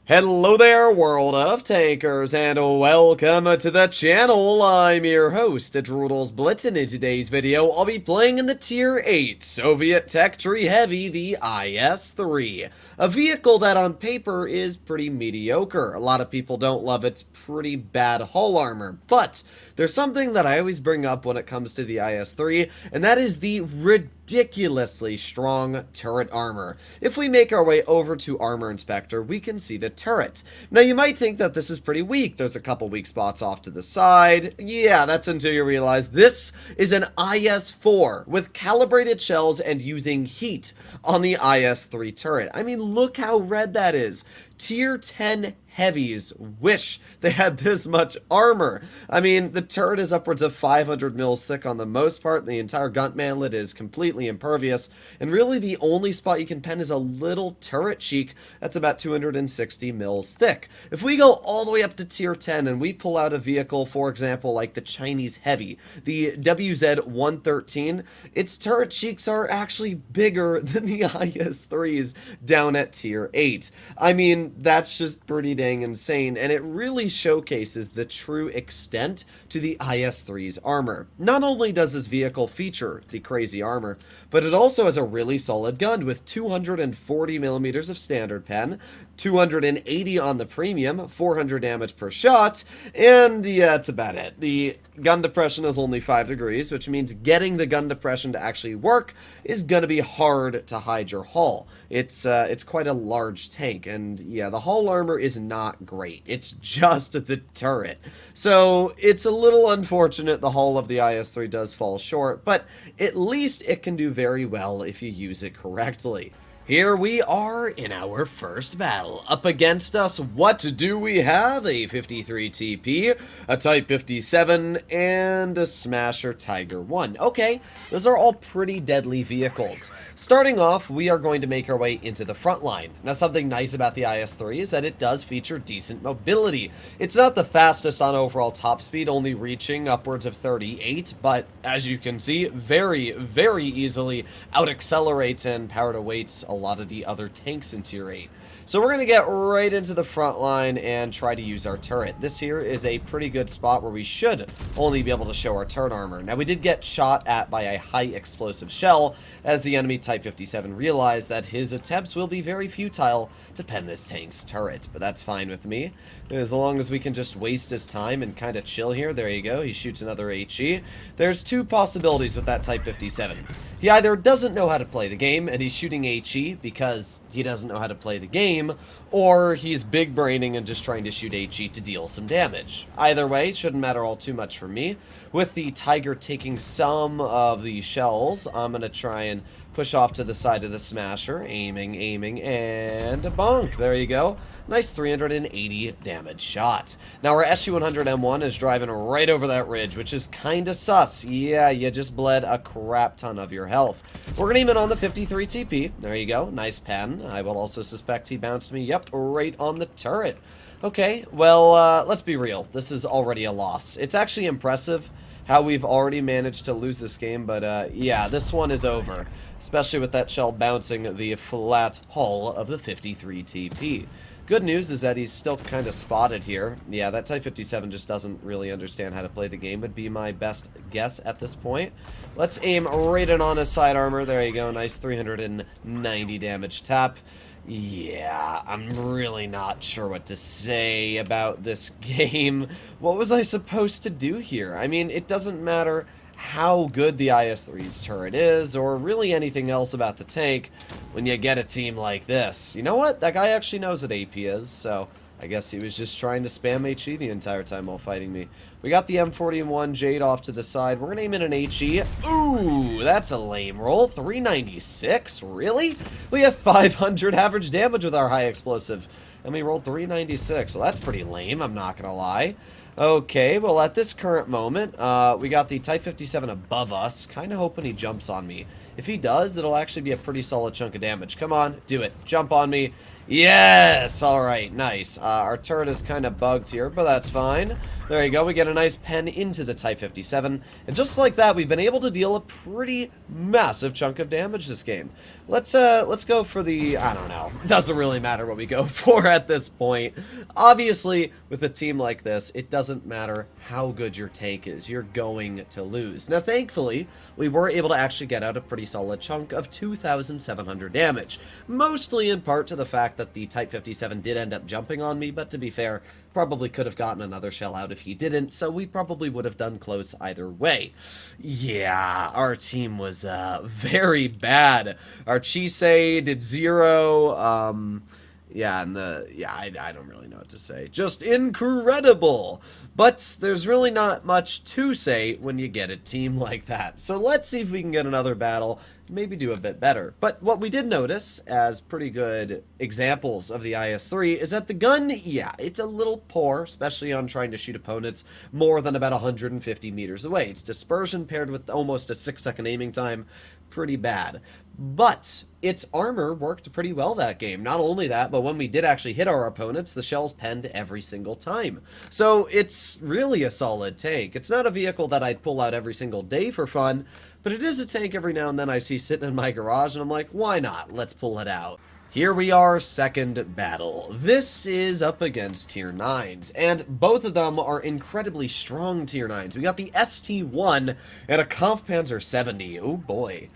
Hello there, world of tankers, and welcome to the channel. I'm your host, Droodles Blitz, and in today's video, I'll be playing in the Tier 8 Soviet Tech Tree Heavy, the IS-3. A vehicle that on paper is pretty mediocre. A lot of people don't love its pretty bad hull armor, but there's something that I always bring up when it comes to the IS-3, and that is the ridiculously strong turret armor. If we make our way over to Armor Inspector, we can see the turret. Now you might think that this is pretty weak. There's a couple weak spots off to the side. Yeah, that's until you realize this is an IS-4 with calibrated shells and using heat on the IS-3 turret. I mean, look how red that is. Tier 10 heavies wish they had this much armor. I mean, the turret is upwards of 500 mils thick on the most part. The entire gun manlet is completely impervious, and really the only spot you can pen is a little turret cheek that's about 260 mils thick. If we go all the way up to tier 10 and we pull out a vehicle, for example, like the Chinese Heavy, the WZ-113, its turret cheeks are actually bigger than the IS-3s down at tier 8. I mean, that's just pretty dang insane, and it really showcases the true extent to the IS-3's armor. Not only does this vehicle feature the crazy armor, but it also has a really solid gun with 240 millimeters of standard pen, 280 on the premium, 400 damage per shot, and yeah, that's about it. The gun depression is only 5 degrees, which means getting the gun depression to actually work is gonna be hard to hide your hull. It's quite a large tank, and yeah, the hull armor is not great. It's just the turret. So it's a little unfortunate the hull of the IS-3 does fall short, but at least it can do very well if you use it correctly. Here we are in our first battle. Up against us, what do we have? A 53 TP, a Type 57, and a Smasher Tiger 1. Okay, those are all pretty deadly vehicles. Starting off, we are going to make our way into the front line. Now, something nice about the IS-3 is that it does feature decent mobility. It's not the fastest on overall top speed, only reaching upwards of 38, but as you can see, very, very easily out-accelerates and power-to-weights a lot of the other tanks in tier 8. So we're going to get right into the front line and try to use our turret. This here is a pretty good spot where we should only be able to show our turret armor. Now we did get shot at by a high explosive shell as the enemy Type 57 realized that his attempts will be very futile to pen this tank's turret, but that's fine with me. As long as we can just waste his time and kind of chill here. There you go. He shoots another HE. There's two possibilities with that Type 57. He either doesn't know how to play the game and he's shooting HE because he doesn't know how to play the game, or he's big braining and just trying to shoot HE to deal some damage. Either way, it shouldn't matter all too much for me. With the Tiger taking some of the shells, I'm going to try and push off to the side of the Smasher, aiming, and a bonk. There you go. Nice 380 damage shot. Now our SU-100M1 is driving right over that ridge, which is kinda sus. Yeah, you just bled a crap ton of your health. We're gonna aim it on the 53 TP. There you go. Nice pen. I will also suspect he bounced me. Yep, right on the turret. Okay, well, let's be real. This is already a loss. It's actually impressive how we've already managed to lose this game, but yeah, this one is over. Especially with that shell bouncing the flat hull of the 53 TP. Good news is that he's still kind of spotted here. Yeah, that Type 57 just doesn't really understand how to play the game, would be my best guess at this point. Let's aim right in on his side armor. There you go, nice 390 damage tap. Yeah, I'm really not sure what to say about this game. What was I supposed to do here? I mean, it doesn't matter how good the IS-3's turret is, or really anything else about the tank, when you get a team like this. You know what? That guy actually knows what AP is, so I guess he was just trying to spam HE the entire time while fighting me. We got the M41 Jade off to the side. We're going to aim in an HE. Ooh, that's a lame roll. 396? Really? We have 500 average damage with our high explosive, and we rolled 396, so that's pretty lame, I'm not going to lie. Okay, well at this current moment, we got the Type 57 above us, kind of hoping he jumps on me. If he does, it'll actually be a pretty solid chunk of damage. Come on, do it. Jump on me. Yes! Alright, nice. Our turret is kind of bugged here, but that's fine. There you go, we get a nice pen into the Type 57, and just like that, we've been able to deal a pretty massive chunk of damage this game. Let's go for the, I don't know, doesn't really matter what we go for at this point. Obviously, with a team like this, it doesn't matter how good your tank is, you're going to lose. Now, thankfully, we were able to actually get out a pretty solid chunk of 2,700 damage, mostly in part to the fact that the Type 57 did end up jumping on me, but to be fair, probably could have gotten another shell out if he didn't, so we probably would have done close either way. Yeah, our team was very bad. Our Chisei did 0, yeah, and I don't really know what to say. Just incredible! But there's really not much to say when you get a team like that. So let's see if we can get another battle, maybe do a bit better. But what we did notice as pretty good examples of the IS-3 is that the gun, yeah, it's a little poor, especially on trying to shoot opponents more than about 150 meters away. Its dispersion paired with almost a 6-second aiming time, pretty bad. But its armor worked pretty well that game. Not only that, but when we did actually hit our opponents, the shells penned every single time. So it's really a solid tank. It's not a vehicle that I'd pull out every single day for fun, but it is a tank every now and then I see sitting in my garage, and I'm like, why not? Let's pull it out. Here we are, second battle. This is up against tier 9s, and both of them are incredibly strong tier 9s. We got the ST1 and a Kampfpanzer 70. Oh boy.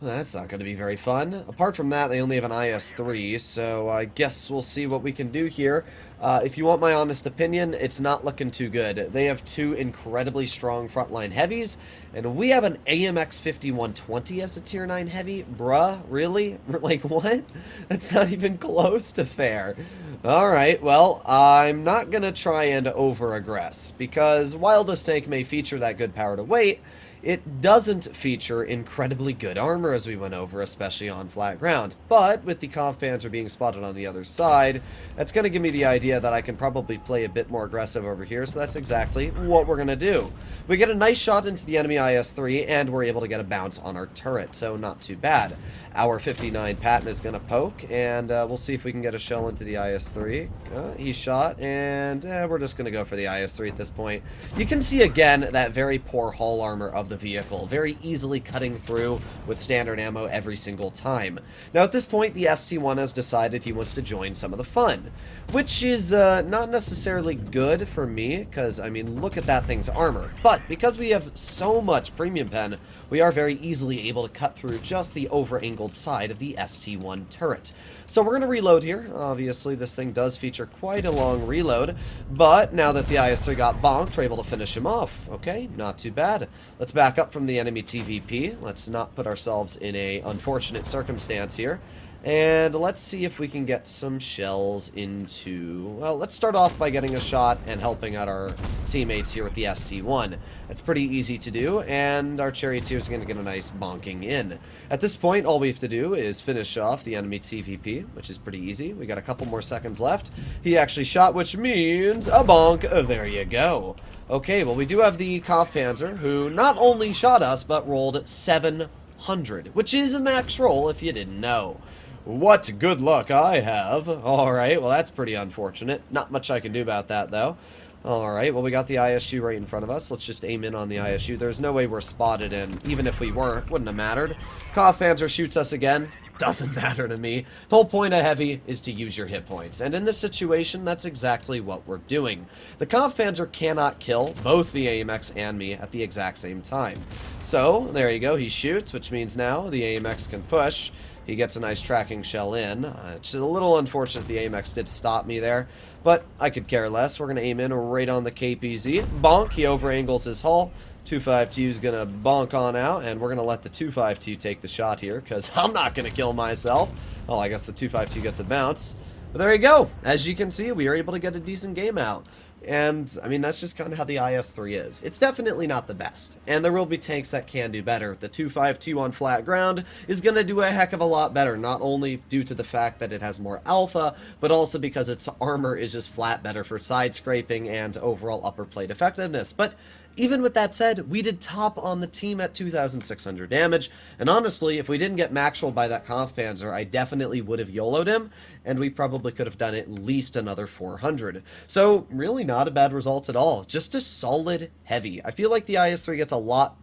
Well, that's not going to be very fun. Apart from that, they only have an IS-3, so I guess we'll see what we can do here. If you want my honest opinion, it's not looking too good. They have two incredibly strong frontline heavies, and we have an AMX 5120 as a tier 9 heavy? Bruh, really? Like, what? That's not even close to fair. Alright, well, I'm not going to try and over-aggress, because while this tank may feature that good power to weight, it doesn't feature incredibly good armor as we went over, especially on flat ground. But with the Kampfpanzer being spotted on the other side, that's going to give me the idea that I can probably play a bit more aggressive over here, so that's exactly what we're going to do. We get a nice shot into the enemy IS-3, and we're able to get a bounce on our turret, so not too bad. Our 59 Patton is going to poke, and we'll see if we can get a shell into the IS-3. He's shot, and we're just going to go for the IS-3 at this point. You can see again that very poor hull armor of the vehicle, very easily cutting through with standard ammo every single time. Now at this point, the ST1 has decided he wants to join some of the fun, which is not necessarily good for me, because, I mean, look at that thing's armor. But because we have so much premium pen, we are very easily able to cut through just the over-angled side of the ST1 turret. So we're going to reload here. Obviously, this thing does feature quite a long reload, but now that the IS-3 got bonked, we're able to finish him off. Okay, not too bad. Let's back up from the enemy TVP. Let's not put ourselves in a unfortunate circumstance here. And let's see if we can get some shells into... Well, let's start off by getting a shot and helping out our teammates here with the ST1. That's pretty easy to do, and our Charioteer is going to get a nice bonking in. At this point, all we have to do is finish off the enemy TVP, which is pretty easy. We got a couple more seconds left. He actually shot, which means a bonk. There you go. Okay, well, we do have the Kampfpanzer, who not only shot us, but rolled 700, which is a max roll if you didn't know. What good luck I have. Alright, well that's pretty unfortunate. Not much I can do about that, though. Alright, well we got the ISU right in front of us. Let's just aim in on the ISU. There's no way we're spotted, and even if we weren't, wouldn't have mattered. Kampfpanzer shoots us again. Doesn't matter to me. The whole point of heavy is to use your hit points, and in this situation, that's exactly what we're doing. The Kampfpanzer cannot kill both the AMX and me at the exact same time. So, there you go, he shoots, which means now the AMX can push. He gets a nice tracking shell in. It's a little unfortunate the AMX did stop me there, but I could care less. We're going to aim in right on the KPZ. Bonk, he overangles his hull. 252 is going to bonk on out, and we're going to let the 252 take the shot here, because I'm not going to kill myself. Oh, I guess the 252 gets a bounce. But there you go. As you can see, we are able to get a decent game out. And, I mean, that's just kind of how the IS-3 is. It's definitely not the best, and there will be tanks that can do better. The 252 on flat ground is going to do a heck of a lot better, not only due to the fact that it has more alpha, but also because its armor is just flat better for side scraping and overall upper plate effectiveness. But Even with that said, we did top on the team at 2,600 damage, and honestly, if we didn't get Maxwell by that Kampfpanzer, I definitely would have YOLO'd him, and we probably could have done at least another 400. So, really not a bad result at all. Just a solid heavy. I feel like the IS-3 gets a lot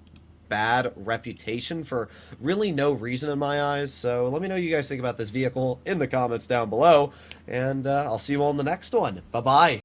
bad reputation for really no reason in my eyes, so let me know what you guys think about this vehicle in the comments down below, and I'll see you all in the next one. Bye-bye.